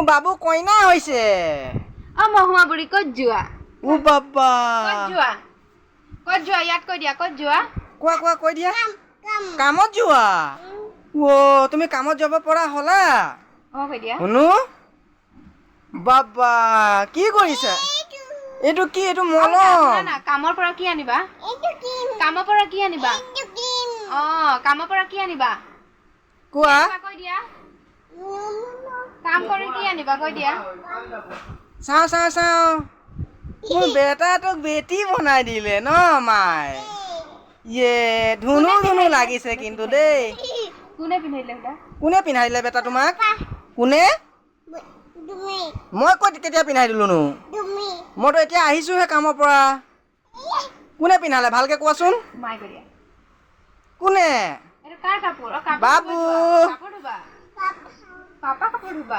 বাবু কইনা হইছে অ মহুয়া বুঢ়ী ক'ত যোৱা ও বাবা ক'ত যোৱা ইয়াত কৈ দিয়া ক'ত যোৱা কোৱা কৈ দিয়া কামত যোৱা ও তুমি কামত যাব পৰা হলা অ কৈ দিয়া শুনো বাবা কি কৰিছা এইটো কি এইটো মলম না কামৰ পৰা কি আনিবা কামৰ পৰা কি আনিবা অ কামৰ পৰা কি আনিবা কোৱা কৈ দিয়া কাম কৰি কি আনিবা কৈ দিয়া চাওঁ মোৰ বেটাটোক বেটি বনাই দিলে ন মাই ইয়ে ধুনু লাগিছে কিন্তু দেই কোনে পিন্ধাইলে এটা কোনে পিন্ধাই দিলে বেটা তোমাক কোনে মই ক'ত কেতিয়া পিন্ধাই দিলোনো মইতো এতিয়া আহিছোহে কামৰ পৰা কোনে পিন্ধালে ভালকে কোৱাচোন মাই কৈ দিয়া কোনে এইটো কাৰ কাপোৰ বাবু কাপোৰ ধুবা পাপা কাপোৰ ধুবা